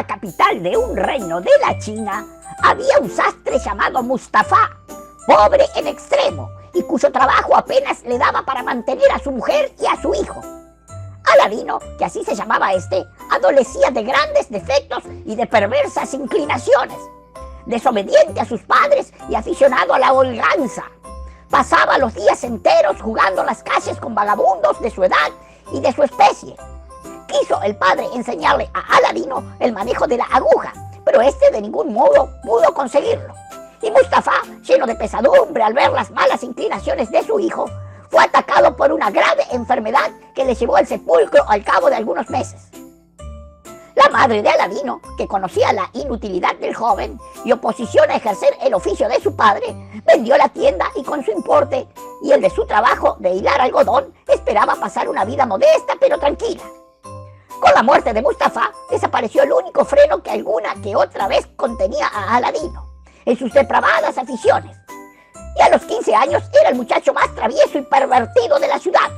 la capital de un reino de la China, había un sastre llamado Mustafa, pobre en extremo, y cuyo trabajo apenas le daba para mantener a su mujer y a su hijo. Aladino, que así se llamaba este, adolecía de grandes defectos y de perversas inclinaciones. Desobediente a sus padres y aficionado a la holganza. Pasaba los días enteros jugando en las calles con vagabundos de su edad y de su especie. Quiso el padre enseñarle a Aladino el manejo de la aguja, pero este de ningún modo pudo conseguirlo. Y Mustafa, lleno de pesadumbre al ver las malas inclinaciones de su hijo, fue atacado por una grave enfermedad que le llevó al sepulcro al cabo de algunos meses. La madre de Aladino, que conocía la inutilidad del joven y oposición a ejercer el oficio de su padre, vendió la tienda y con su importe y el de su trabajo de hilar algodón, esperaba pasar una vida modesta pero tranquila. Con la muerte de Mustafa, desapareció el único freno que alguna que otra vez contenía a Aladino en sus depravadas aficiones. Y a los 15 años era el muchacho más travieso y pervertido de la ciudad.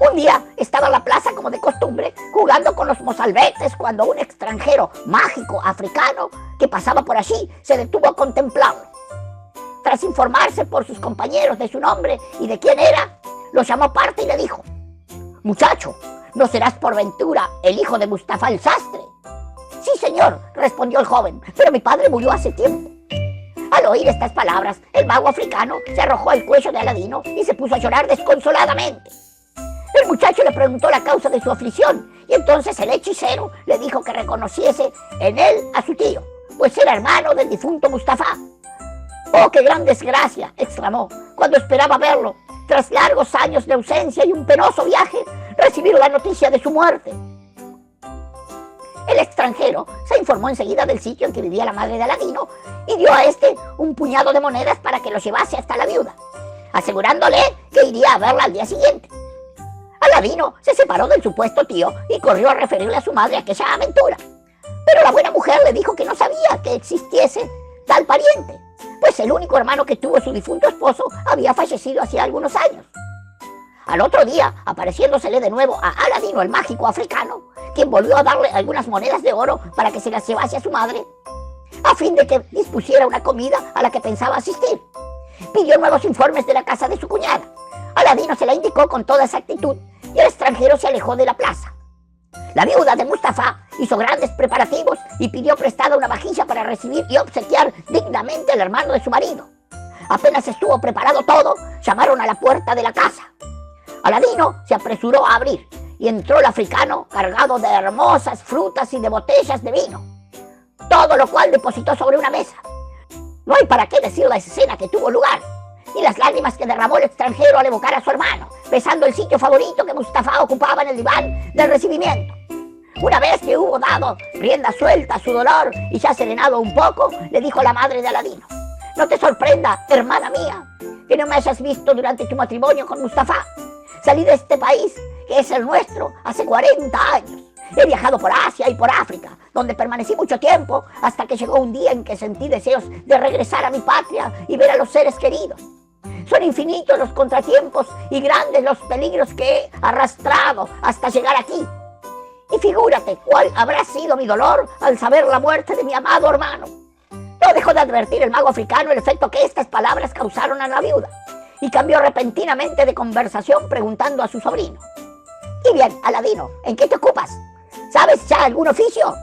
Un día estaba en la plaza como de costumbre, jugando con los mozalbetes, cuando un extranjero mágico africano que pasaba por allí se detuvo a contemplarlo. Tras informarse por sus compañeros de su nombre y de quién era, lo llamó aparte y le dijo: «Muchacho, ¿no serás por ventura el hijo de Mustafa el sastre?» «Sí, señor», respondió el joven, «pero mi padre murió hace tiempo». Al oír estas palabras, el mago africano se arrojó al cuello de Aladino y se puso a llorar desconsoladamente. El muchacho le preguntó la causa de su aflicción y entonces el hechicero le dijo que reconociese en él a su tío, pues era hermano del difunto Mustafa. «¡Oh, qué gran desgracia!», exclamó, cuando esperaba verlo, tras largos años de ausencia y un penoso viaje, recibir la noticia de su muerte. El extranjero se informó enseguida del sitio en que vivía la madre de Aladino y dio a este un puñado de monedas para que lo llevase hasta la viuda, asegurándole que iría a verla al día siguiente. Aladino se separó del supuesto tío y corrió a referirle a su madre aquella aventura. Pero la buena mujer le dijo que no sabía que existiese tal pariente, pues el único hermano que tuvo su difunto esposo había fallecido hacía algunos años. Al otro día, apareciéndosele de nuevo a Aladino el mágico africano, quien volvió a darle algunas monedas de oro para que se las llevase a su madre, a fin de que dispusiera una comida a la que pensaba asistir. Pidió nuevos informes de la casa de su cuñada. Aladino se la indicó con toda exactitud y el extranjero se alejó de la plaza. La viuda de Mustafa hizo grandes preparativos y pidió prestada una vajilla para recibir y obsequiar dignamente al hermano de su marido. Apenas estuvo preparado todo, llamaron a la puerta de la casa. Aladino se apresuró a abrir y entró el africano cargado de hermosas frutas y de botellas de vino, todo lo cual depositó sobre una mesa. No hay para qué decir la escena que tuvo lugar, y las lágrimas que derramó el extranjero al evocar a su hermano, besando el sitio favorito que Mustafa ocupaba en el diván del recibimiento. Una vez que hubo dado rienda suelta a su dolor y ya serenado un poco, le dijo a la madre de Aladino: «No te sorprenda, hermana mía, que no me hayas visto durante tu matrimonio con Mustafa. Salí de este país, que es el nuestro, hace 40 años. He viajado por Asia y por África, donde permanecí mucho tiempo, hasta que llegó un día en que sentí deseos de regresar a mi patria y ver a los seres queridos. Son infinitos los contratiempos y grandes los peligros que he arrastrado hasta llegar aquí. Y figúrate cuál habrá sido mi dolor al saber la muerte de mi amado hermano». No dejó de advertir el mago africano el efecto que estas palabras causaron a la viuda, y cambió repentinamente de conversación preguntando a su sobrino: «Y bien, Aladino, ¿en qué te ocupas? ¿Sabes ya algún oficio?».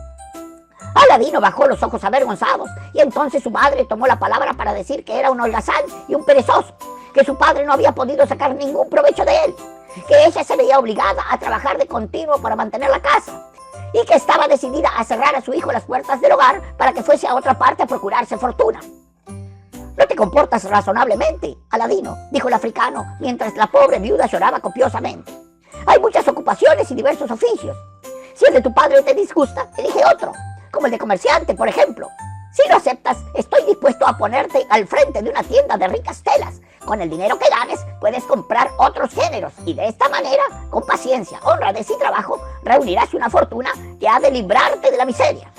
Aladino bajó los ojos avergonzados y entonces su madre tomó la palabra para decir que era un holgazán y un perezoso, que su padre no había podido sacar ningún provecho de él, que ella se veía obligada a trabajar de continuo para mantener la casa y que estaba decidida a cerrar a su hijo las puertas del hogar para que fuese a otra parte a procurarse fortuna. «No te comportas razonablemente, Aladino», dijo el africano, mientras la pobre viuda lloraba copiosamente. «Hay muchas ocupaciones y diversos oficios. Si el de tu padre te disgusta, elige otro, como el de comerciante, por ejemplo. Si lo aceptas, estoy dispuesto a ponerte al frente de una tienda de ricas telas. Con el dinero que ganes, puedes comprar otros géneros y de esta manera, con paciencia, honradez y trabajo, reunirás una fortuna que ha de librarte de la miseria».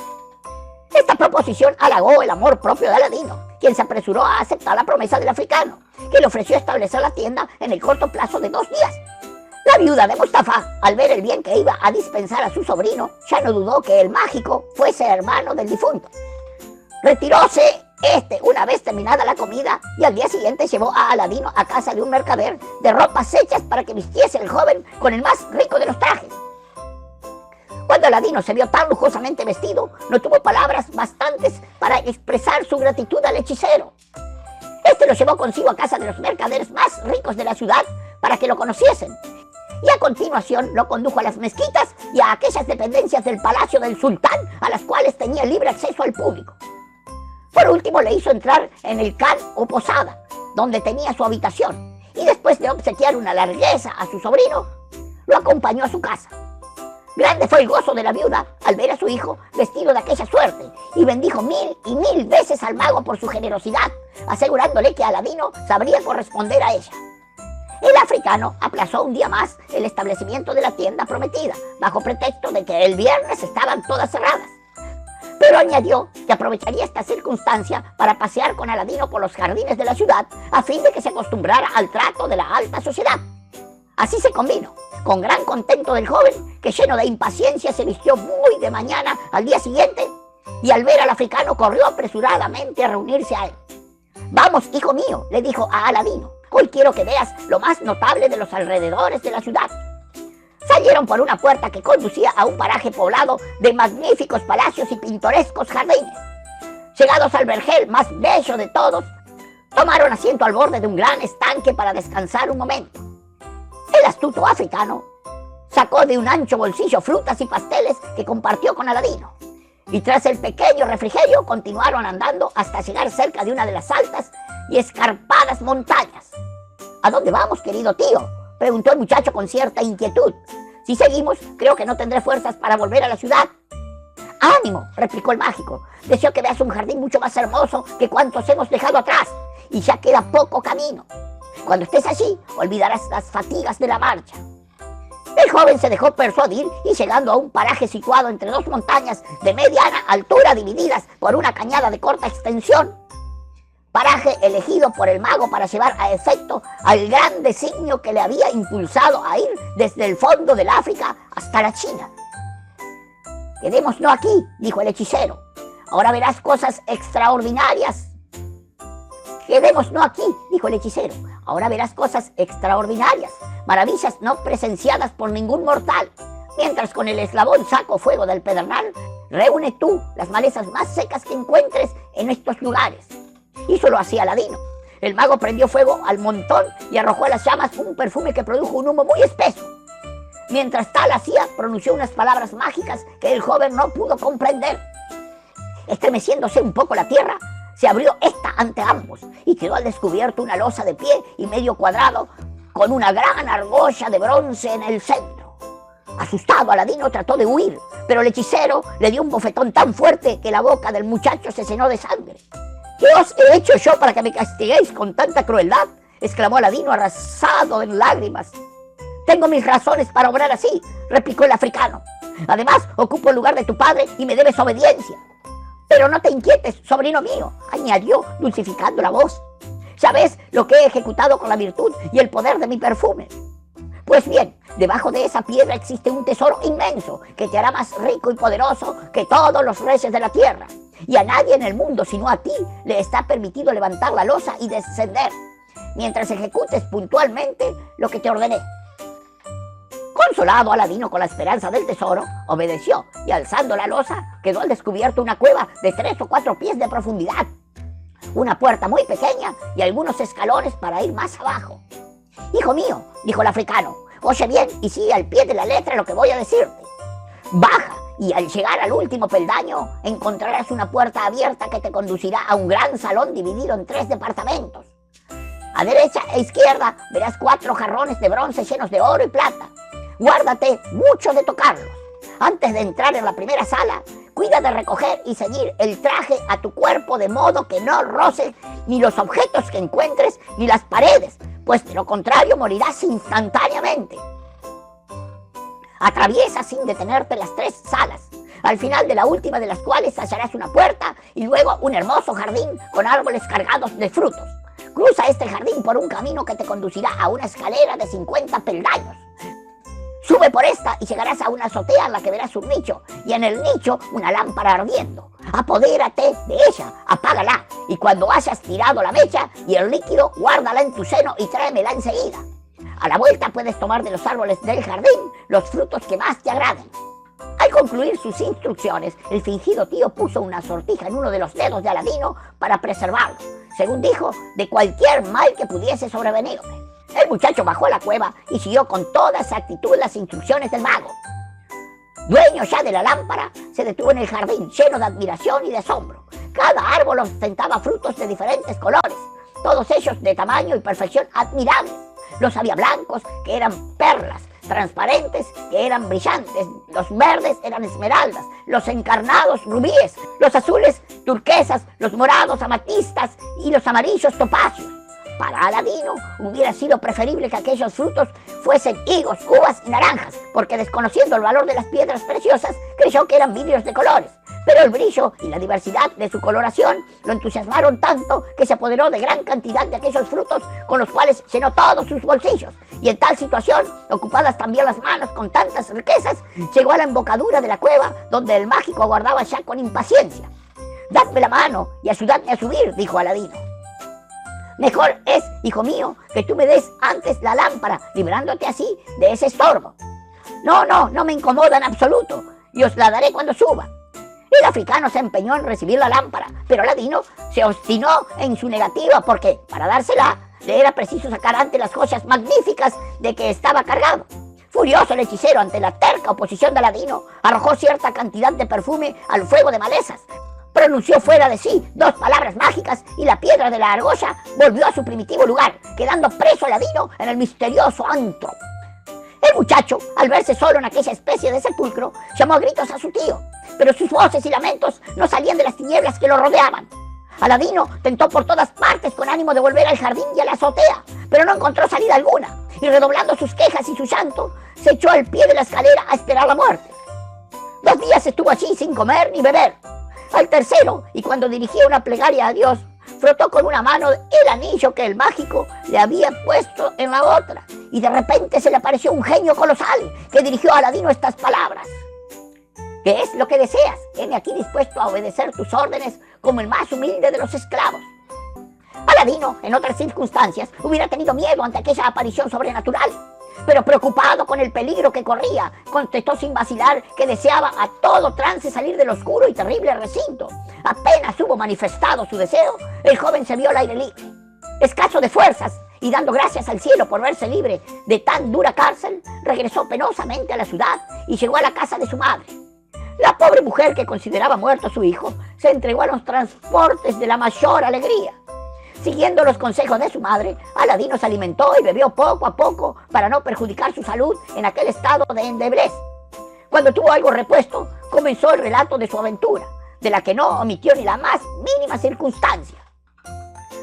Esta proposición halagó el amor propio de Aladino, quien se apresuró a aceptar la promesa del africano, que le ofreció establecer la tienda en el corto plazo de 2 días. La viuda de Mustafa, al ver el bien que iba a dispensar a su sobrino, ya no dudó que el mágico fuese hermano del difunto. Retiróse una vez terminada la comida, y al día siguiente llevó a Aladino a casa de un mercader de ropas hechas para que vistiese el joven con el más rico de los trajes. Cuando Aladino se vio tan lujosamente vestido, no tuvo palabras bastantes para expresar su gratitud al hechicero. Este lo llevó consigo a casa de los mercaderes más ricos de la ciudad para que lo conociesen, y a continuación lo condujo a las mezquitas y a aquellas dependencias del palacio del sultán a las cuales tenía libre acceso al público. Por último le hizo entrar en el khan o posada, donde tenía su habitación, y después de obsequiar una largueza a su sobrino, lo acompañó a su casa. Grande fue el gozo de la viuda al ver a su hijo vestido de aquella suerte, y bendijo 1000 y 1000 veces al mago por su generosidad, asegurándole que Aladino sabría corresponder a ella. El africano aplazó un día más el establecimiento de la tienda prometida, bajo pretexto de que el viernes estaban todas cerradas. Pero añadió que aprovecharía esta circunstancia para pasear con Aladino por los jardines de la ciudad, a fin de que se acostumbrara al trato de la alta sociedad. Así se convino, con gran contento del joven, que lleno de impaciencia se vistió muy de mañana al día siguiente, y al ver al africano corrió apresuradamente a reunirse a él. «Vamos, hijo mío», le dijo a Aladino, «hoy quiero que veas lo más notable de los alrededores de la ciudad». Salieron por una puerta que conducía a un paraje poblado de magníficos palacios y pintorescos jardines. Llegados al vergel más bello de todos, tomaron asiento al borde de un gran estanque para descansar un momento. El astuto africano sacó de un ancho bolsillo frutas y pasteles que compartió con Aladino, y tras el pequeño refrigerio continuaron andando hasta llegar cerca de una de las altas y escarpadas montañas. «¿A dónde vamos, querido tío?», preguntó el muchacho con cierta inquietud. «Si seguimos, creo que no tendré fuerzas para volver a la ciudad». «Ánimo», replicó el mágico, «deseo que veas un jardín mucho más hermoso que cuantos hemos dejado atrás, y ya queda poco camino. Cuando estés allí, olvidarás las fatigas de la marcha». El joven se dejó persuadir, y llegando a un paraje situado entre dos montañas de mediana altura divididas por una cañada de corta extensión, paraje elegido por el mago para llevar a efecto al gran designio que le había impulsado a ir desde el fondo del África hasta la China. «Quedémonos aquí», dijo el hechicero, «ahora verás cosas extraordinarias». «Quedémonos aquí», dijo el hechicero, «ahora verás cosas extraordinarias, maravillas no presenciadas por ningún mortal, mientras con el eslabón saco fuego del pedernal, reúne tú las malezas más secas que encuentres en estos lugares». Hizo lo hacía Aladino. El mago prendió fuego al montón y arrojó a las llamas un perfume que produjo un humo muy espeso. Mientras tal hacía, pronunció unas palabras mágicas que el joven no pudo comprender. Estremeciéndose un poco la tierra, se abrió esta ante ambos y quedó al descubierto una losa de pie y medio cuadrado con una gran argolla de bronce en el centro. Asustado, Aladino trató de huir, pero el hechicero le dio un bofetón tan fuerte que la boca del muchacho se llenó de sangre. «¿Qué os he hecho yo para que me castiguéis con tanta crueldad?», exclamó Aladino arrasado en lágrimas. «Tengo mis razones para obrar así», replicó el africano. «Además, ocupo el lugar de tu padre y me debes obediencia». «Pero no te inquietes, sobrino mío», añadió dulcificando la voz. «Ya ves lo que he ejecutado con la virtud y el poder de mi perfume. Pues bien, debajo de esa piedra existe un tesoro inmenso que te hará más rico y poderoso que todos los reyes de la tierra. Y a nadie en el mundo, sino a ti, le está permitido levantar la losa y descender, mientras ejecutes puntualmente lo que te ordené». Consolado, Aladino con la esperanza del tesoro, obedeció, y alzando la losa, quedó al descubierto una cueva de 3 o 4 pies de profundidad, una puerta muy pequeña y algunos escalones para ir más abajo. «Hijo mío», dijo el africano, «oye bien y sigue al pie de la letra lo que voy a decirte. Baja, y al llegar al último peldaño encontrarás una puerta abierta que te conducirá a un gran salón dividido en 3 departamentos. A derecha e izquierda verás 4 jarrones de bronce llenos de oro y plata. Guárdate mucho de tocarlos. Antes de entrar en la primera sala, cuida de recoger y ceñir el traje a tu cuerpo de modo que no roce ni los objetos que encuentres ni las paredes, pues de lo contrario morirás instantáneamente. Atraviesa sin detenerte las 3 salas, al final de la última de las cuales hallarás una puerta y luego un hermoso jardín con árboles cargados de frutos. Cruza este jardín por un camino que te conducirá a una escalera de 50 peldaños. Sube por esta y llegarás a una azotea en la que verás un nicho, y en el nicho una lámpara ardiendo. Apodérate de ella, apágala, y cuando hayas tirado la mecha y el líquido, guárdala en tu seno y tráemela enseguida. A la vuelta puedes tomar de los árboles del jardín los frutos que más te agraden. Al concluir sus instrucciones, el fingido tío puso una sortija en uno de los dedos de Aladino para preservarlo, según dijo, de cualquier mal que pudiese sobrevenirle. El muchacho bajó a la cueva y siguió con toda exactitud las instrucciones del mago. Dueño ya de la lámpara, se detuvo en el jardín lleno de admiración y de asombro. Cada árbol ostentaba frutos de diferentes colores, todos ellos de tamaño y perfección admirables. Los había blancos, que eran perlas, transparentes, que eran brillantes, los verdes eran esmeraldas, los encarnados rubíes, los azules turquesas, los morados amatistas y los amarillos topacios. Para Aladino hubiera sido preferible que aquellos frutos fuesen higos, uvas y naranjas, porque desconociendo el valor de las piedras preciosas, creyó que eran vidrios de colores. Pero el brillo y la diversidad de su coloración lo entusiasmaron tanto que se apoderó de gran cantidad de aquellos frutos, con los cuales llenó todos sus bolsillos. Y en tal situación, ocupadas también las manos con tantas riquezas, llegó a la embocadura de la cueva, donde el mágico aguardaba ya con impaciencia. «Dadme la mano y ayudadme a subir», dijo Aladino. «Mejor es, hijo mío, que tú me des antes la lámpara, librándote así de ese estorbo». No me incomoda en absoluto, y os la daré cuando suba». El africano se empeñó en recibir la lámpara, pero Aladino se obstinó en su negativa porque, para dársela, le era preciso sacar ante las joyas magníficas de que estaba cargado. Furioso el hechicero ante la terca oposición de Aladino, arrojó cierta cantidad de perfume al fuego de malezas, pronunció fuera de sí 2 palabras mágicas y la piedra de la argolla volvió a su primitivo lugar, quedando preso Aladino en el misterioso antro. El muchacho, al verse solo en aquella especie de sepulcro, llamó a gritos a su tío, pero sus voces y lamentos no salían de las tinieblas que lo rodeaban. Aladino tentó por todas partes con ánimo de volver al jardín y a la azotea, pero no encontró salida alguna, y redoblando sus quejas y su llanto, se echó al pie de la escalera a esperar la muerte. 2 días estuvo allí sin comer ni beber. Al tercero, y cuando dirigía una plegaria a Dios, frotó con una mano el anillo que el mágico le había puesto en la otra, y de repente se le apareció un genio colosal que dirigió a Aladino estas palabras: «¿Qué es lo que deseas? Heme aquí dispuesto a obedecer tus órdenes como el más humilde de los esclavos». Aladino, en otras circunstancias, hubiera tenido miedo ante aquella aparición sobrenatural, pero preocupado con el peligro que corría, contestó sin vacilar que deseaba a todo trance salir del oscuro y terrible recinto. Apenas hubo manifestado su deseo, el joven se vio al aire libre. Escaso de fuerzas y dando gracias al cielo por verse libre de tan dura cárcel, regresó penosamente a la ciudad y llegó a la casa de su madre. La pobre mujer, que consideraba muerto a su hijo, se entregó a los transportes de la mayor alegría. Siguiendo los consejos de su madre, Aladino se alimentó y bebió poco a poco para no perjudicar su salud en aquel estado de endeblez. Cuando tuvo algo repuesto, comenzó el relato de su aventura, de la que no omitió ni la más mínima circunstancia.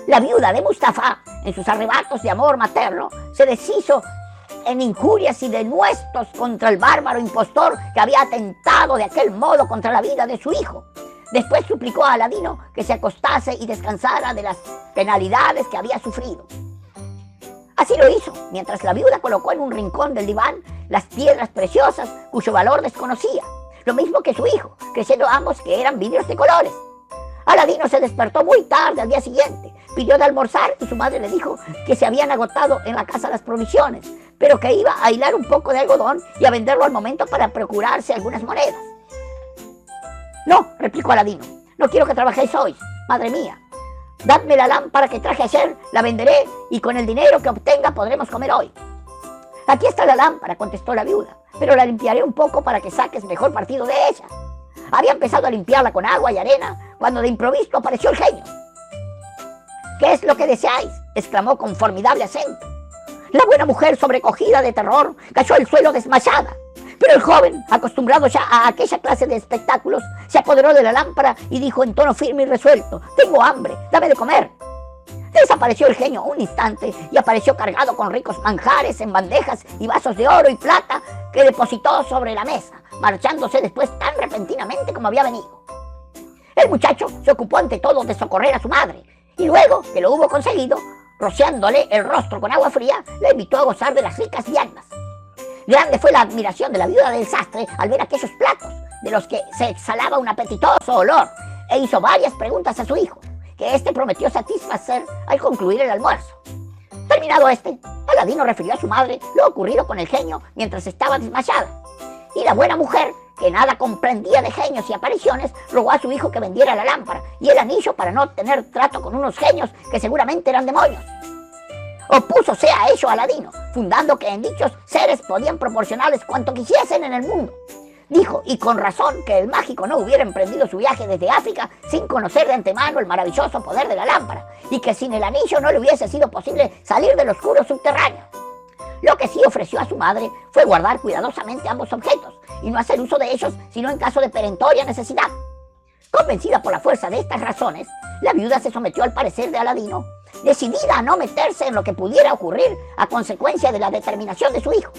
La viuda de Mustafá, en sus arrebatos de amor materno, se deshizo en injurias y denuestos contra el bárbaro impostor que había atentado de aquel modo contra la vida de su hijo. Después suplicó a Aladino que se acostase y descansara de las penalidades que había sufrido. Así lo hizo, mientras la viuda colocó en un rincón del diván las piedras preciosas cuyo valor desconocía, lo mismo que su hijo, creyendo ambos que eran vidrios de colores. Aladino se despertó muy tarde al día siguiente, pidió de almorzar y su madre le dijo que se habían agotado en la casa las provisiones, pero que iba a hilar un poco de algodón y a venderlo al momento para procurarse algunas monedas. «No», replicó Aladino, «no quiero que trabajéis hoy, madre mía. Dadme la lámpara que traje ayer, la venderé y con el dinero que obtenga podremos comer hoy». «Aquí está la lámpara», contestó la viuda, «pero la limpiaré un poco para que saques mejor partido de ella». Había empezado a limpiarla con agua y arena cuando de improviso apareció el genio. «¿Qué es lo que deseáis?», exclamó con formidable acento. La buena mujer, sobrecogida de terror, cayó al suelo desmayada. Pero el joven, acostumbrado ya a aquella clase de espectáculos, se apoderó de la lámpara y dijo en tono firme y resuelto: «Tengo hambre, dame de comer». Desapareció el genio un instante y apareció cargado con ricos manjares en bandejas y vasos de oro y plata que depositó sobre la mesa, marchándose después tan repentinamente como había venido. El muchacho se ocupó ante todo de socorrer a su madre y luego que lo hubo conseguido, rociándole el rostro con agua fría, le invitó a gozar de las ricas viandas. Grande fue la admiración de la viuda del sastre al ver aquellos platos de los que se exhalaba un apetitoso olor, e hizo varias preguntas a su hijo, que éste prometió satisfacer al concluir el almuerzo. Terminado Aladino refirió a su madre lo ocurrido con el genio mientras estaba desmayada, y la buena mujer, que nada comprendía de genios y apariciones, rogó a su hijo que vendiera la lámpara y el anillo para no tener trato con unos genios que seguramente eran demonios. Opúsose a ello Aladino, fundando que en dichos seres podían proporcionarles cuanto quisiesen en el mundo. Dijo, y con razón, que el mágico no hubiera emprendido su viaje desde África sin conocer de antemano el maravilloso poder de la lámpara, y que sin el anillo no le hubiese sido posible salir del oscuro subterráneo. Lo que sí ofreció a su madre fue guardar cuidadosamente ambos objetos, y no hacer uso de ellos sino en caso de perentoria necesidad. Convencida por la fuerza de estas razones, la viuda se sometió al parecer de Aladino, decidida a no meterse en lo que pudiera ocurrir a consecuencia de la determinación de su hijo.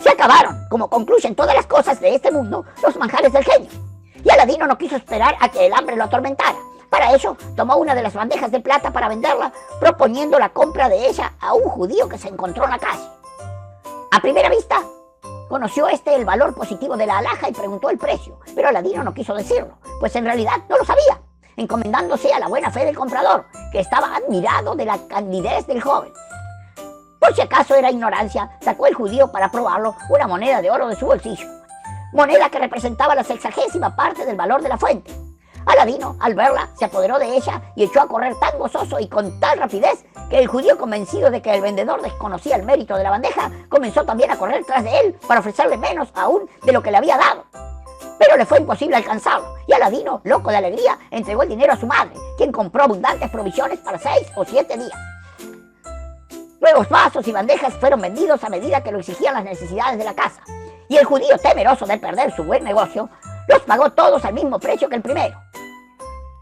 Se acabaron, como concluyen todas las cosas de este mundo, los manjares del genio, y Aladino no quiso esperar a que el hambre lo atormentara. Para ello, tomó una de las bandejas de plata para venderla, proponiendo la compra de ella a un judío que se encontró en la calle. A primera vista, conoció el valor positivo de la alhaja y preguntó el precio, pero Aladino no quiso decirlo, pues en realidad no lo sabía, encomendándose a la buena fe del comprador, que estaba admirado de la candidez del joven. Por si acaso era ignorancia, sacó el judío para probarlo una moneda de oro de su bolsillo, moneda que representaba la 60ª parte del valor de la fuente. Aladino, al verla, se apoderó de ella y echó a correr tan gozoso y con tal rapidez que el judío, convencido de que el vendedor desconocía el mérito de la bandeja, comenzó también a correr tras de él para ofrecerle menos aún de lo que le había dado. Pero le fue imposible alcanzarlo, y Aladino, loco de alegría, entregó el dinero a su madre, quien compró abundantes provisiones para 6 o 7 días. Nuevos vasos y bandejas fueron vendidos a medida que lo exigían las necesidades de la casa, y el judío, temeroso de perder su buen negocio, los pagó todos al mismo precio que el primero.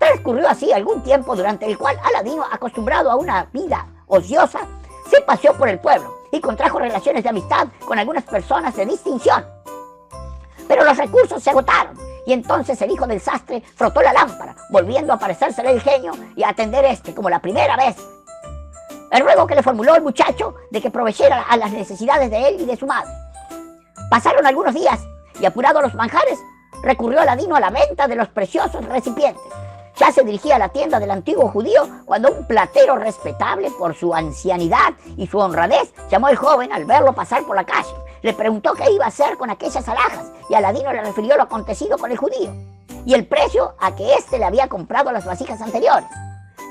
Transcurrió así algún tiempo, durante el cual Aladino, acostumbrado a una vida ociosa, se paseó por el pueblo y contrajo relaciones de amistad con algunas personas de distinción. Pero los recursos se agotaron, y entonces el hijo del sastre frotó la lámpara, volviendo a aparecérsele el genio y a atender como la primera vez el ruego que le formuló el muchacho de que proveyera a las necesidades de él y de su madre. Pasaron algunos días, y apurado los manjares, recurrió Aladino a la venta de los preciosos recipientes. Ya se dirigía a la tienda del antiguo judío cuando un platero respetable por su ancianidad y su honradez llamó al joven al verlo pasar por la calle. Le preguntó qué iba a hacer con aquellas alhajas, y Aladino le refirió lo acontecido con el judío y el precio a que éste le había comprado las vasijas anteriores.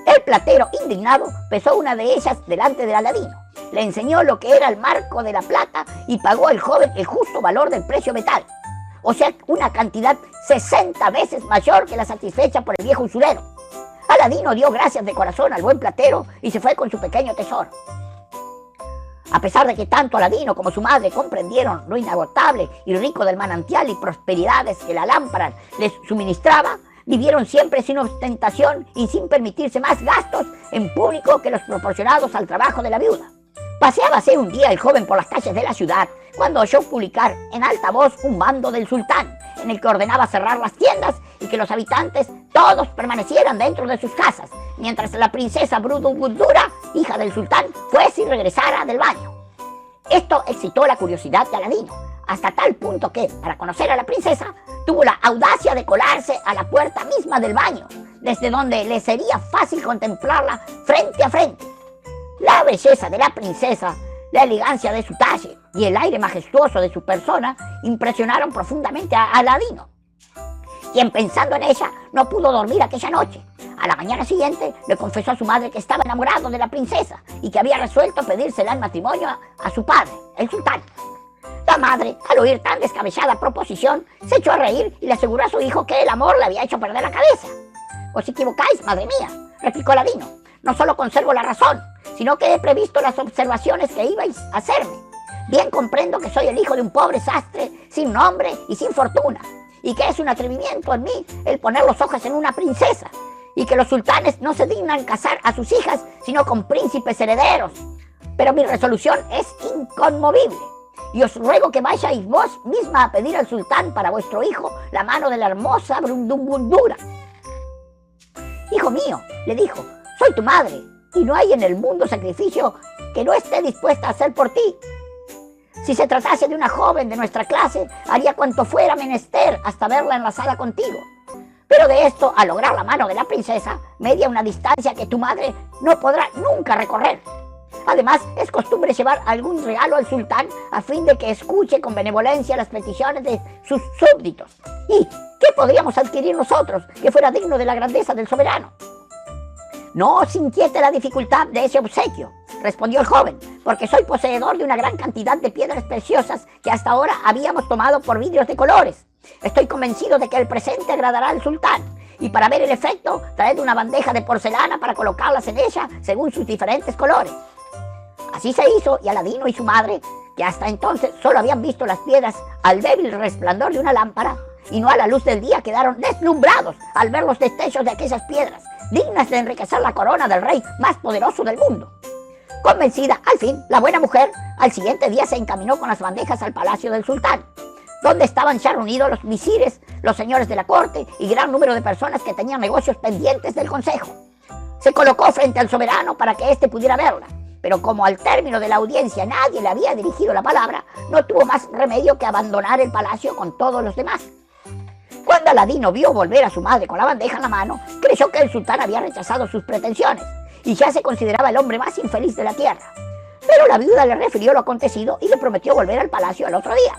El platero, indignado, pesó una de ellas delante del Aladino, le enseñó lo que era el marco de la plata y pagó al joven el justo valor del precio metal, o sea, una cantidad 60 veces mayor que la satisfecha por el viejo usurero. Aladino dio gracias de corazón al buen platero y se fue con su pequeño tesoro. A pesar de que tanto Aladino como su madre comprendieron lo inagotable y rico del manantial y prosperidades que la lámpara les suministraba, vivieron siempre sin ostentación y sin permitirse más gastos en público que los proporcionados al trabajo de la viuda. Paseábase un día el joven por las calles de la ciudad cuando oyó publicar en alta voz un bando del sultán, en el que ordenaba cerrar las tiendas y que los habitantes todos permanecieran dentro de sus casas, mientras la princesa Budurra, hija del sultán, fuese y regresara del baño. Esto excitó la curiosidad de Aladino, hasta tal punto que, para conocer a la princesa, tuvo la audacia de colarse a la puerta misma del baño, desde donde le sería fácil contemplarla frente a frente. La belleza de la princesa, la elegancia de su talle y el aire majestuoso de su persona impresionaron profundamente a Aladino, quien, pensando en ella, no pudo dormir aquella noche. A la mañana siguiente le confesó a su madre que estaba enamorado de la princesa y que había resuelto pedírsela en matrimonio a su padre, el sultán. La madre, al oír tan descabellada proposición, se echó a reír y le aseguró a su hijo que el amor le había hecho perder la cabeza. «Os equivocáis, madre mía», replicó Aladino. «No solo conservo la razón, sino que he previsto las observaciones que ibais a hacerme. Bien comprendo que soy el hijo de un pobre sastre, sin nombre y sin fortuna, y que es un atrevimiento en mí el poner los ojos en una princesa, y que los sultanes no se dignan casar a sus hijas sino con príncipes herederos. Pero mi resolución es inconmovible, y os ruego que vayáis vos misma a pedir al sultán para vuestro hijo la mano de la hermosa Budurra». «Hijo mío», le dijo, «soy tu madre, y no hay en el mundo sacrificio que no esté dispuesta a hacer por ti. Si se tratase de una joven de nuestra clase, haría cuanto fuera menester hasta verla enlazada contigo. Pero de esto a lograr la mano de la princesa, media una distancia que tu madre no podrá nunca recorrer. Además, es costumbre llevar algún regalo al sultán a fin de que escuche con benevolencia las peticiones de sus súbditos. ¿Y qué podríamos adquirir nosotros que fuera digno de la grandeza del soberano? No os inquiete la dificultad de ese obsequio, respondió el joven, porque soy poseedor de una gran cantidad de piedras preciosas que hasta ahora habíamos tomado por vidrios de colores. Estoy convencido de que el presente agradará al sultán, y para ver el efecto, traed una bandeja de porcelana para colocarlas en ella según sus diferentes colores. Así se hizo, y Aladino y su madre, que hasta entonces solo habían visto las piedras al débil resplandor de una lámpara y no a la luz del día, quedaron deslumbrados al ver los destellos de aquellas piedras, dignas de enriquecer la corona del rey más poderoso del mundo. Convencida, al fin, la buena mujer al siguiente día se encaminó con las bandejas al palacio del sultán, donde estaban ya reunidos los visires, los señores de la corte y gran número de personas que tenían negocios pendientes del consejo. Se colocó frente al soberano para que éste pudiera verla, pero como al término de la audiencia nadie le había dirigido la palabra, no tuvo más remedio que abandonar el palacio con todos los demás. Cuando Aladino vio volver a su madre con la bandeja en la mano, creyó que el sultán había rechazado sus pretensiones y ya se consideraba el hombre más infeliz de la tierra. Pero la viuda le refirió lo acontecido y le prometió volver al palacio al otro día.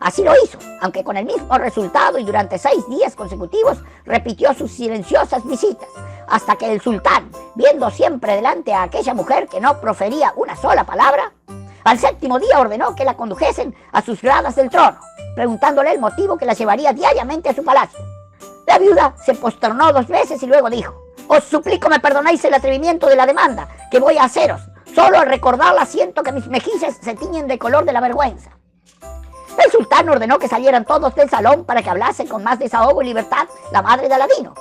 Así lo hizo, aunque con el mismo resultado, y durante 6 días consecutivos repitió sus silenciosas visitas, hasta que el sultán, viendo siempre delante a aquella mujer que no profería una sola palabra, al 7º día ordenó que la condujesen a sus gradas del trono, preguntándole el motivo que la llevaría diariamente a su palacio. La viuda se posternó 2 veces y luego dijo: «Os suplico me perdonéis el atrevimiento de la demanda que voy a haceros. Solo al recordarla siento que mis mejillas se tiñen de color de la vergüenza». El sultán ordenó que salieran todos del salón para que hablase con más desahogo y libertad la madre de Aladino.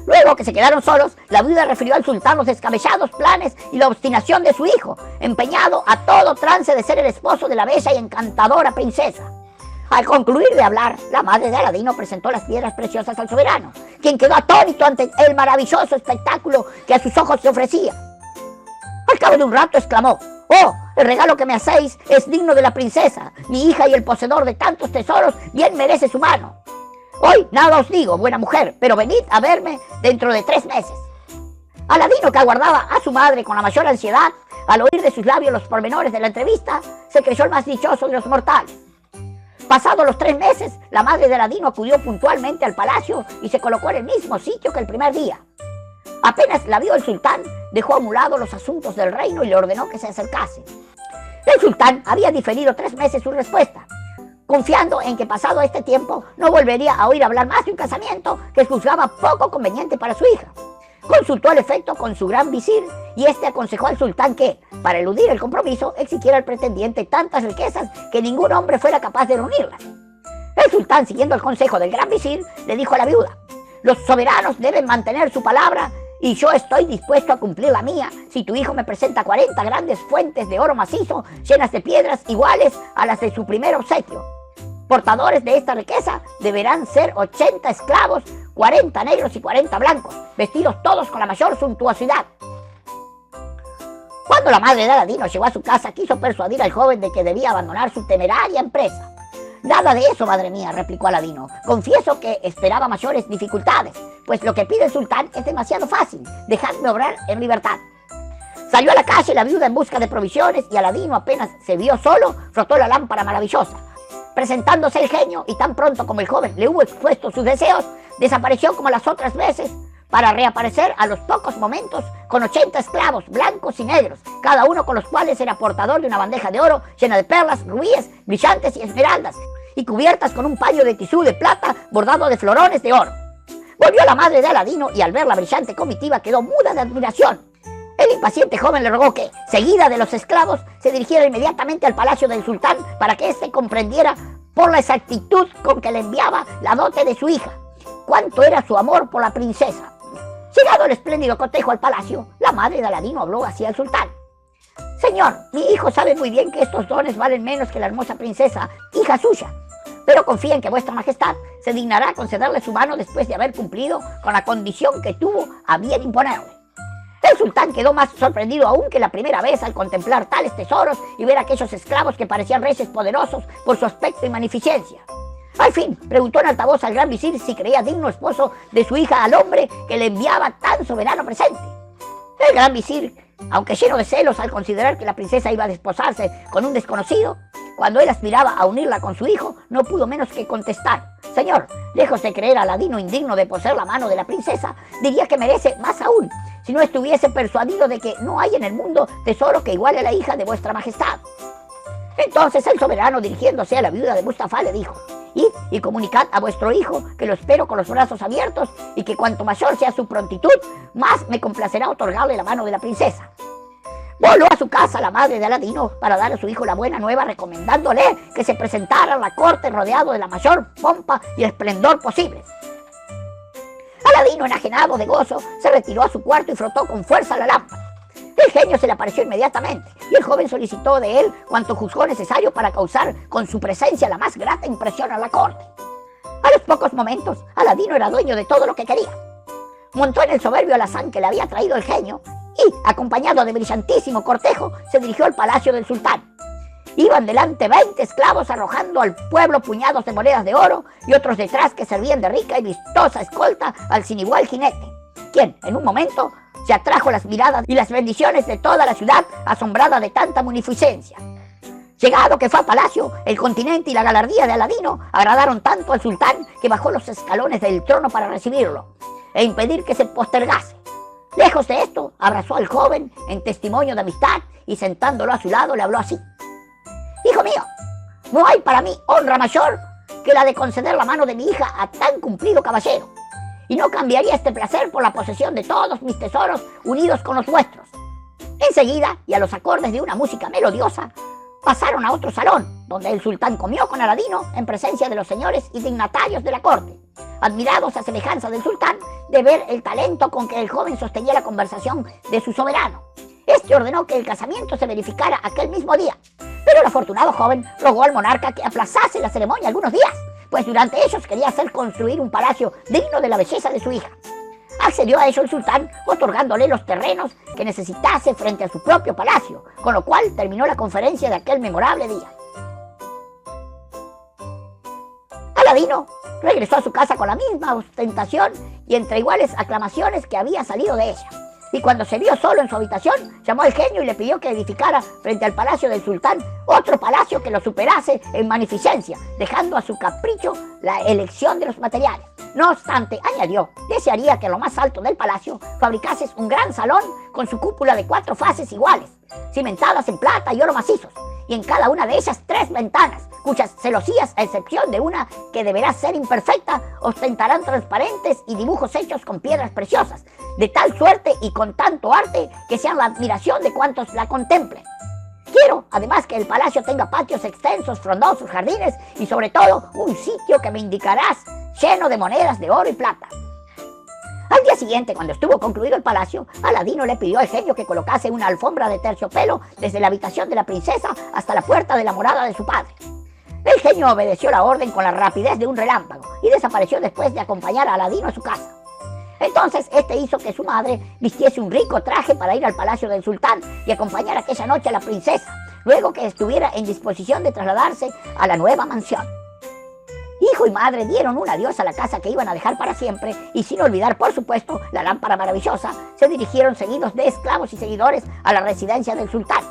Luego que se quedaron solos, la viuda refirió al sultán los descabellados planes y la obstinación de su hijo, empeñado a todo trance de ser el esposo de la bella y encantadora princesa. Al concluir de hablar, la madre de Aladino presentó las piedras preciosas al soberano, quien quedó atónito ante el maravilloso espectáculo que a sus ojos se ofrecía. Al cabo de un rato exclamó: «Oh, el regalo que me hacéis es digno de la princesa, mi hija, y el poseedor de tantos tesoros bien merece su mano. Hoy nada os digo, buena mujer, pero venid a verme dentro de 3 meses». Aladino, que aguardaba a su madre con la mayor ansiedad, al oír de sus labios los pormenores de la entrevista, se creyó el más dichoso de los mortales. Pasados los 3 meses, la madre de Aladino acudió puntualmente al palacio y se colocó en el mismo sitio que el primer día. Apenas la vio el sultán, dejó a un lado los asuntos del reino y le ordenó que se acercase. El sultán había diferido 3 meses su respuesta, confiando en que pasado este tiempo no volvería a oír hablar más de un casamiento que juzgaba poco conveniente para su hija. Consultó el efecto con su gran visir y este aconsejó al sultán que, para eludir el compromiso, exigiera al pretendiente tantas riquezas que ningún hombre fuera capaz de reunirlas. El sultán, siguiendo el consejo del gran visir, le dijo a la viuda: «Los soberanos deben mantener su palabra y yo estoy dispuesto a cumplir la mía si tu hijo me presenta 40 grandes fuentes de oro macizo llenas de piedras iguales a las de su primer obsequio. Portadores de esta riqueza deberán ser 80 esclavos, 40 negros y 40 blancos, vestidos todos con la mayor suntuosidad». Cuando la madre de Aladino llegó a su casa, quiso persuadir al joven de que debía abandonar su temeraria empresa. «Nada de eso, madre mía», replicó Aladino. «Confieso que esperaba mayores dificultades, pues lo que pide el sultán es demasiado fácil. Dejadme obrar en libertad». Salió a la calle la viuda en busca de provisiones y Aladino, apenas se vio solo, frotó la lámpara maravillosa. Presentándose el genio, y tan pronto como el joven le hubo expuesto sus deseos, desapareció como las otras veces, para reaparecer a los pocos momentos con 80 esclavos blancos y negros, cada uno con los cuales era portador de una bandeja de oro llena de perlas, rubíes, brillantes y esmeraldas, y cubiertas con un paño de tisú de plata bordado de florones de oro. Volvió la madre de Aladino y al ver la brillante comitiva quedó muda de admiración. El impaciente joven le rogó que, seguida de los esclavos, se dirigiera inmediatamente al palacio del sultán para que éste comprendiera por la exactitud con que le enviaba la dote de su hija cuánto era su amor por la princesa. Llegado el espléndido cotejo al palacio, la madre de Aladino habló así al sultán: «Señor, mi hijo sabe muy bien que estos dones valen menos que la hermosa princesa, hija suya, pero confía en que vuestra majestad se dignará concederle su mano después de haber cumplido con la condición que tuvo a bien imponerle». El sultán quedó más sorprendido aún que la primera vez al contemplar tales tesoros y ver aquellos esclavos que parecían reyes poderosos por su aspecto y magnificencia. Al fin, preguntó en altavoz al gran visir si creía digno esposo de su hija al hombre que le enviaba tan soberano presente. El gran visir, aunque lleno de celos al considerar que la princesa iba a desposarse con un desconocido, cuando él aspiraba a unirla con su hijo, no pudo menos que contestar: Señor, lejos de creer a Aladino indigno de poseer la mano de la princesa, diría que merece más aún, si no estuviese persuadido de que no hay en el mundo tesoro que iguale a la hija de vuestra majestad. Entonces el soberano, dirigiéndose a la viuda de Mustafá, le dijo: Id y comunicad a vuestro hijo que lo espero con los brazos abiertos y que cuanto mayor sea su prontitud, más me complacerá otorgarle la mano de la princesa. Voló a su casa la madre de Aladino para dar a su hijo la buena nueva, recomendándole que se presentara a la corte rodeado de la mayor pompa y esplendor posibles. Aladino, enajenado de gozo, se retiró a su cuarto y frotó con fuerza la lámpara. El genio se le apareció inmediatamente y el joven solicitó de él cuanto juzgó necesario para causar con su presencia la más grata impresión a la corte. A los pocos momentos, Aladino era dueño de todo lo que quería. Montó en el soberbio alazán que le había traído el genio y, acompañado de brillantísimo cortejo, se dirigió al palacio del sultán. Iban delante 20 esclavos arrojando al pueblo puñados de monedas de oro y otros detrás que servían de rica y vistosa escolta al sin igual jinete, quien, en un momento, se atrajo las miradas y las bendiciones de toda la ciudad asombrada de tanta munificencia. Llegado que fue al palacio, el continente y la gallardía de Aladino agradaron tanto al sultán que bajó los escalones del trono para recibirlo e impedir que se postergase. Lejos de esto, abrazó al joven en testimonio de amistad y sentándolo a su lado le habló así: Hijo mío, no hay para mí honra mayor que la de conceder la mano de mi hija a tan cumplido caballero, y no cambiaría este placer por la posesión de todos mis tesoros unidos con los vuestros. Enseguida, y a los acordes de una música melodiosa, pasaron a otro salón, donde el sultán comió con Aladino en presencia de los señores y dignatarios de la corte, admirados a semejanza del sultán de ver el talento con que el joven sostenía la conversación de su soberano. Este ordenó que el casamiento se verificara aquel mismo día, pero el afortunado joven rogó al monarca que aplazase la ceremonia algunos días, pues durante ellos quería hacer construir un palacio digno de la belleza de su hija. Accedió a ello el sultán, otorgándole los terrenos que necesitase frente a su propio palacio, con lo cual terminó la conferencia de aquel memorable día. Aladino regresó a su casa con la misma ostentación y entre iguales aclamaciones que había salido de ella. Y cuando se vio solo en su habitación, llamó al genio y le pidió que edificara frente al palacio del sultán otro palacio que lo superase en magnificencia, dejando a su capricho la elección de los materiales. No obstante, añadió, desearía que en lo más alto del palacio fabricases un gran salón con su cúpula de 4 fases iguales, cimentadas en plata y oro macizos, y en cada una de ellas 3 ventanas, cuyas celosías, a excepción de una que deberá ser imperfecta, ostentarán transparentes y dibujos hechos con piedras preciosas, de tal suerte y con tanto arte que sean la admiración de cuantos la contemplen. Quiero, además, que el palacio tenga patios extensos, frondosos, jardines y, sobre todo, un sitio que me indicarás lleno de monedas de oro y plata. Al día siguiente, cuando estuvo concluido el palacio, Aladino le pidió al genio que colocase una alfombra de terciopelo desde la habitación de la princesa hasta la puerta de la morada de su padre. El genio obedeció la orden con la rapidez de un relámpago y desapareció después de acompañar a Aladino a su casa. Entonces este hizo que su madre vistiese un rico traje para ir al palacio del sultán y acompañar aquella noche a la princesa, luego que estuviera en disposición de trasladarse a la nueva mansión. Hijo y madre dieron un adiós a la casa que iban a dejar para siempre y, sin olvidar por supuesto la lámpara maravillosa, se dirigieron seguidos de esclavos y seguidores a la residencia del sultán.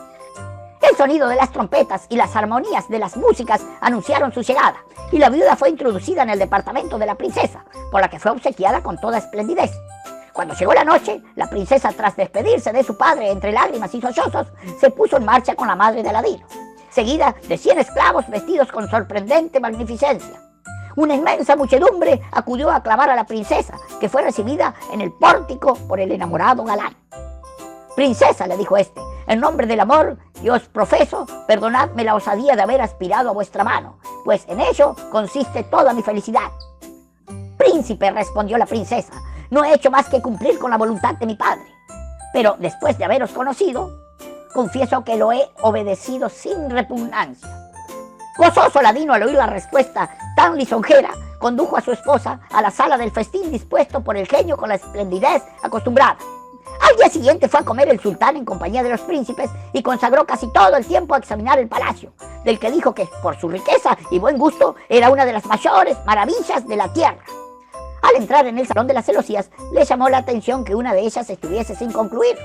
El sonido de las trompetas y las armonías de las músicas anunciaron su llegada, y la viuda fue introducida en el departamento de la princesa, por la que fue obsequiada con toda esplendidez. Cuando llegó la noche, la princesa, tras despedirse de su padre entre lágrimas y sollozos, se puso en marcha con la madre de Aladino, seguida de 100 esclavos vestidos con sorprendente magnificencia. Una inmensa muchedumbre acudió a aclamar a la princesa, que fue recibida en el pórtico por el enamorado galán. «Princesa», le dijo este, «en nombre del amor que os profeso, perdonadme la osadía de haber aspirado a vuestra mano, pues en ello consiste toda mi felicidad». «Príncipe», respondió la princesa, «no he hecho más que cumplir con la voluntad de mi padre, pero después de haberos conocido, confieso que lo he obedecido sin repugnancia». Gozoso Aladino, al oír la respuesta tan lisonjera, condujo a su esposa a la sala del festín dispuesto por el genio con la esplendidez acostumbrada. Al día siguiente fue a comer el sultán en compañía de los príncipes y consagró casi todo el tiempo a examinar el palacio, del que dijo que por su riqueza y buen gusto era una de las mayores maravillas de la tierra. Al entrar en el salón de las celosías, le llamó la atención que una de ellas estuviese sin concluir.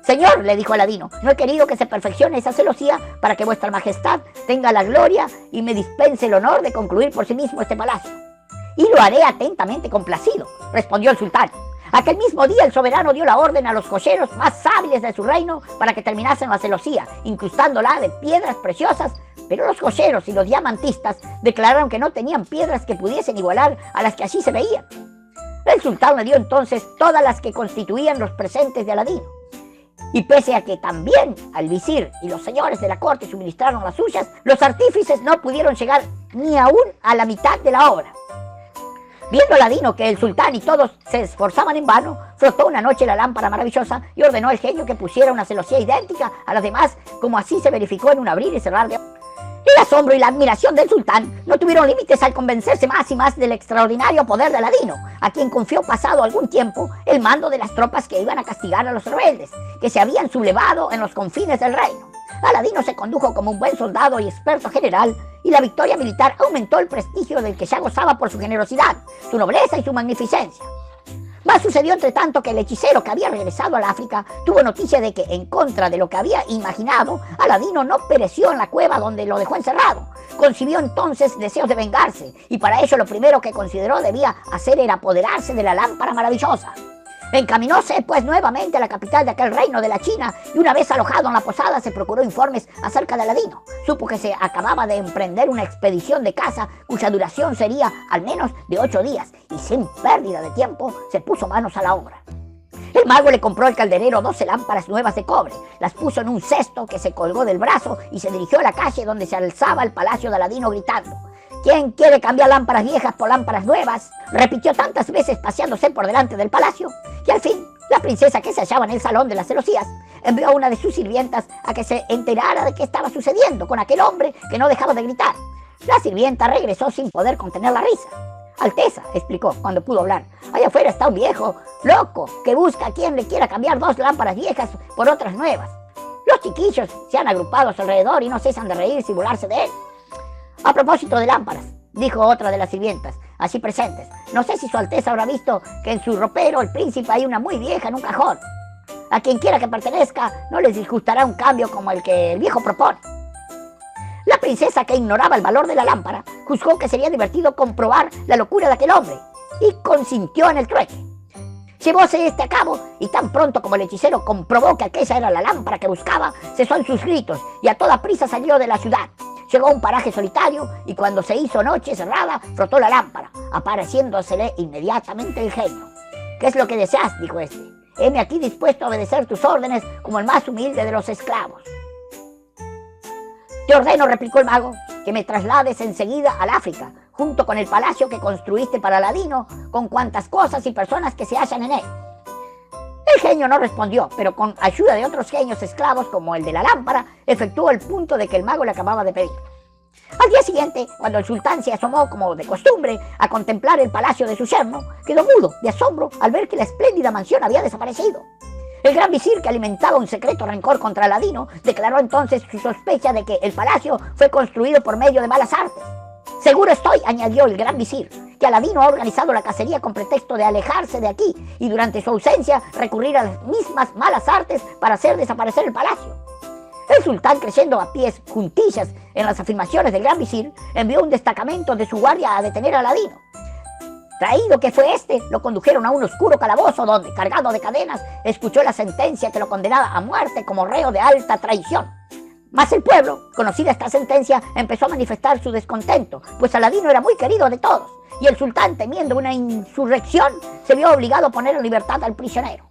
«Señor», le dijo Aladino, «no he querido que se perfeccione esa celosía para que vuestra majestad tenga la gloria y me dispense el honor de concluir por sí mismo este palacio». «Y lo haré atentamente complacido», respondió el sultán. Aquel mismo día el soberano dio la orden a los joyeros más hábiles de su reino para que terminasen la celosía, incrustándola de piedras preciosas, pero los joyeros y los diamantistas declararon que no tenían piedras que pudiesen igualar a las que allí se veían. El sultán le dio entonces todas las que constituían los presentes de Aladino, y pese a que también al visir y los señores de la corte suministraron las suyas, los artífices no pudieron llegar ni aún a la mitad de la obra. Viendo Aladino que el sultán y todos se esforzaban en vano, frotó una noche la lámpara maravillosa y ordenó al genio que pusiera una celosía idéntica a las demás, como así se verificó en un abrir y cerrar de ojos. El asombro y la admiración del sultán no tuvieron límites al convencerse más y más del extraordinario poder de Aladino, a quien confió pasado algún tiempo el mando de las tropas que iban a castigar a los rebeldes, que se habían sublevado en los confines del reino. Aladino se condujo como un buen soldado y experto general, y la victoria militar aumentó el prestigio del que ya gozaba por su generosidad, su nobleza y su magnificencia. Mas sucedió entre tanto que el hechicero que había regresado al África tuvo noticia de que, en contra de lo que había imaginado, Aladino no pereció en la cueva donde lo dejó encerrado. Concibió entonces deseos de vengarse, y para ello lo primero que consideró debía hacer era apoderarse de la lámpara maravillosa. Encaminóse pues nuevamente a la capital de aquel reino de la China, y una vez alojado en la posada se procuró informes acerca de Aladino. Supo que se acababa de emprender una expedición de caza cuya duración sería al menos de 8 días, y sin pérdida de tiempo se puso manos a la obra. El mago le compró al calderero 12 lámparas nuevas de cobre, las puso en un cesto que se colgó del brazo y se dirigió a la calle donde se alzaba el palacio de Aladino gritando: «¿Quién quiere cambiar lámparas viejas por lámparas nuevas?». Repitió tantas veces paseándose por delante del palacio, que al fin la princesa, que se hallaba en el salón de las celosías, envió a una de sus sirvientas a que se enterara de qué estaba sucediendo con aquel hombre que no dejaba de gritar. La sirvienta regresó sin poder contener la risa. «Alteza», explicó cuando pudo hablar, «allá afuera está un viejo loco que busca a quien le quiera cambiar 2 lámparas viejas por otras nuevas. Los chiquillos se han agrupado a su alrededor y no cesan de reírse y burlarse de él». «A propósito de lámparas», dijo otra de las sirvientas, así presentes, «no sé si su Alteza habrá visto que en su ropero el príncipe hay una muy vieja en un cajón. A quien quiera que pertenezca no les disgustará un cambio como el que el viejo propone». La princesa, que ignoraba el valor de la lámpara, juzgó que sería divertido comprobar la locura de aquel hombre y consintió en el trueque. Llevóse este a cabo, y tan pronto como el hechicero comprobó que aquella era la lámpara que buscaba, cesó en sus gritos y a toda prisa salió de la ciudad. Llegó a un paraje solitario y cuando se hizo noche cerrada, frotó la lámpara, apareciéndosele inmediatamente el genio. «¿Qué es lo que deseas?», dijo este. «Heme aquí dispuesto a obedecer tus órdenes como el más humilde de los esclavos». «Te ordeno», replicó el mago, «que me traslades enseguida al África, junto con el palacio que construiste para Aladino, con cuantas cosas y personas que se hallan en él». El genio no respondió, pero con ayuda de otros genios esclavos, como el de la lámpara, efectuó el punto de que el mago le acababa de pedir. Al día siguiente, cuando el sultán se asomó, como de costumbre, a contemplar el palacio de su yerno, quedó mudo de asombro al ver que la espléndida mansión había desaparecido. El gran visir, que alimentaba un secreto rencor contra Aladino, declaró entonces su sospecha de que el palacio fue construido por medio de malas artes. «Seguro estoy», añadió el gran visir, «que Aladino ha organizado la cacería con pretexto de alejarse de aquí y durante su ausencia recurrir a las mismas malas artes para hacer desaparecer el palacio». El sultán, creyendo a pies juntillas en las afirmaciones del gran visir, envió un destacamento de su guardia a detener a Aladino. Traído que fue este, lo condujeron a un oscuro calabozo donde, cargado de cadenas, escuchó la sentencia que lo condenaba a muerte como reo de alta traición. Mas el pueblo, conocida esta sentencia, empezó a manifestar su descontento, pues Aladino era muy querido de todos, y el sultán, temiendo una insurrección, se vio obligado a poner en libertad al prisionero.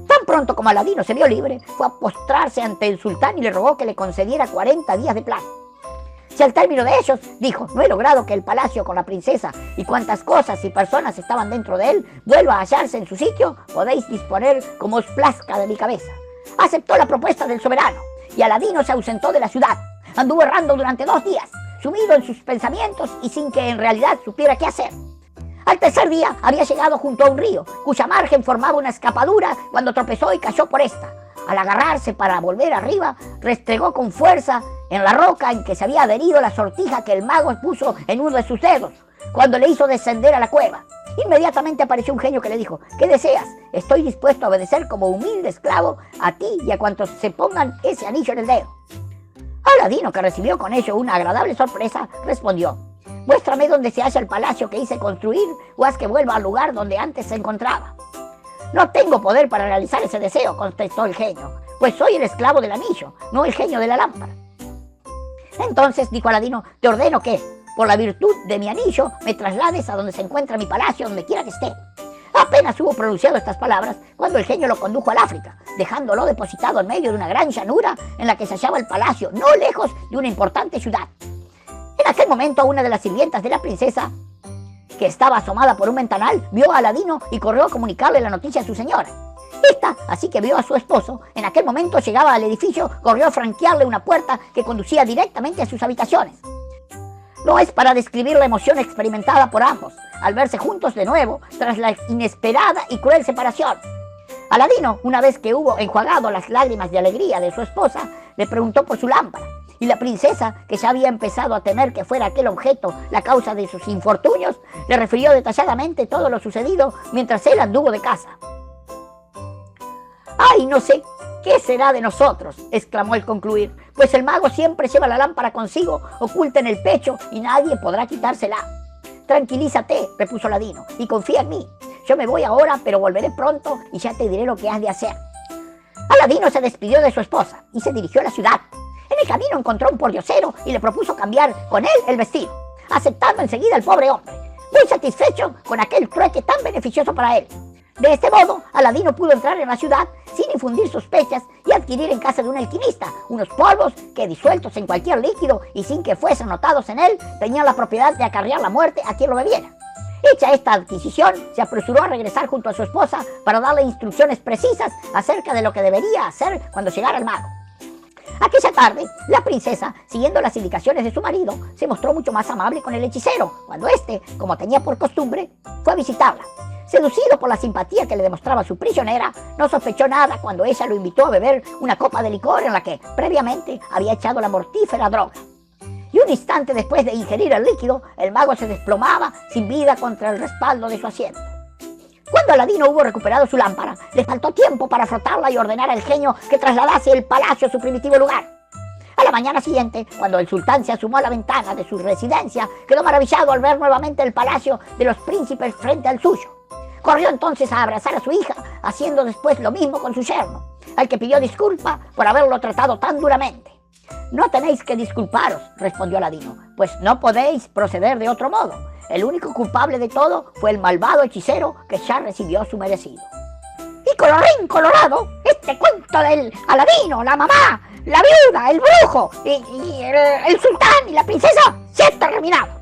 Tan pronto como Aladino se vio libre, fue a postrarse ante el sultán y le rogó que le concediera 40 días de plazo. Si al término de ellos, dijo, no he logrado que el palacio con la princesa y cuantas cosas y personas estaban dentro de él vuelva a hallarse en su sitio, podéis disponer como os plazca de mi cabeza. Aceptó la propuesta del soberano, y Aladino se ausentó de la ciudad. Anduvo errando durante 2 días, sumido en sus pensamientos y sin que en realidad supiera qué hacer. Al tercer día había llegado junto a un río, cuya margen formaba una escapadura cuando tropezó y cayó por esta. Al agarrarse para volver arriba, restregó con fuerza en la roca en que se había adherido la sortija que el mago puso en uno de sus dedos, cuando le hizo descender a la cueva. Inmediatamente apareció un genio que le dijo: ¿qué deseas? Estoy dispuesto a obedecer como humilde esclavo a ti y a cuantos se pongan ese anillo en el dedo. Aladino, que recibió con ello una agradable sorpresa, respondió: muéstrame dónde se halla el palacio que hice construir, o haz que vuelva al lugar donde antes se encontraba. No tengo poder para realizar ese deseo, contestó el genio, pues soy el esclavo del anillo, no el genio de la lámpara. Entonces, dijo Aladino, te ordeno que, por la virtud de mi anillo, me traslades a donde se encuentra mi palacio, donde quiera que esté. Apenas hubo pronunciado estas palabras, cuando el genio lo condujo al África, dejándolo depositado en medio de una gran llanura en la que se hallaba el palacio, no lejos de una importante ciudad. En aquel momento, una de las sirvientas de la princesa, que estaba asomada por un ventanal, vio a Aladino y corrió a comunicarle la noticia a su señora. Esta, así que vio a su esposo, en aquel momento llegaba al edificio, corrió a franquearle una puerta que conducía directamente a sus habitaciones. No es para describir la emoción experimentada por ambos al verse juntos de nuevo tras la inesperada y cruel separación. Aladino, una vez que hubo enjuagado las lágrimas de alegría de su esposa, le preguntó por su lámpara, y la princesa, que ya había empezado a temer que fuera aquel objeto la causa de sus infortunios, le refirió detalladamente todo lo sucedido mientras él anduvo de casa. ¡Ay, no sé qué será de nosotros!, exclamó al concluir, pues el mago siempre lleva la lámpara consigo, oculta en el pecho, y nadie podrá quitársela. Tranquilízate, repuso Aladino, y confía en mí. Yo me voy ahora, pero volveré pronto y ya te diré lo que has de hacer. Aladino se despidió de su esposa y se dirigió a la ciudad. En el camino encontró un pordiosero y le propuso cambiar con él el vestido, aceptando enseguida el pobre hombre, muy satisfecho con aquel trueque tan beneficioso para él. De este modo, Aladino pudo entrar en la ciudad sin infundir sospechas y adquirir en casa de un alquimista unos polvos que, disueltos en cualquier líquido y sin que fuesen notados en él, tenían la propiedad de acarrear la muerte a quien lo bebiera. Hecha esta adquisición, se apresuró a regresar junto a su esposa para darle instrucciones precisas acerca de lo que debería hacer cuando llegara el mago. Aquella tarde, la princesa, siguiendo las indicaciones de su marido, se mostró mucho más amable con el hechicero, cuando éste, como tenía por costumbre, fue a visitarla. Seducido por la simpatía que le demostraba su prisionera, no sospechó nada cuando ella lo invitó a beber una copa de licor en la que, previamente, había echado la mortífera droga. Y un instante después de ingerir el líquido, el mago se desplomaba sin vida contra el respaldo de su asiento. Cuando Aladino hubo recuperado su lámpara, le faltó tiempo para frotarla y ordenar al genio que trasladase el palacio a su primitivo lugar. A la mañana siguiente, cuando el sultán se asomó a la ventana de su residencia, quedó maravillado al ver nuevamente el palacio de los príncipes frente al suyo. Corrió entonces a abrazar a su hija, haciendo después lo mismo con su yerno, al que pidió disculpa por haberlo tratado tan duramente. No tenéis que disculparos, respondió Aladino, pues no podéis proceder de otro modo. El único culpable de todo fue el malvado hechicero que ya recibió su merecido. Y colorín colorado, este cuento del Aladino, la mamá, la viuda, el brujo y el sultán y la princesa se ha terminado.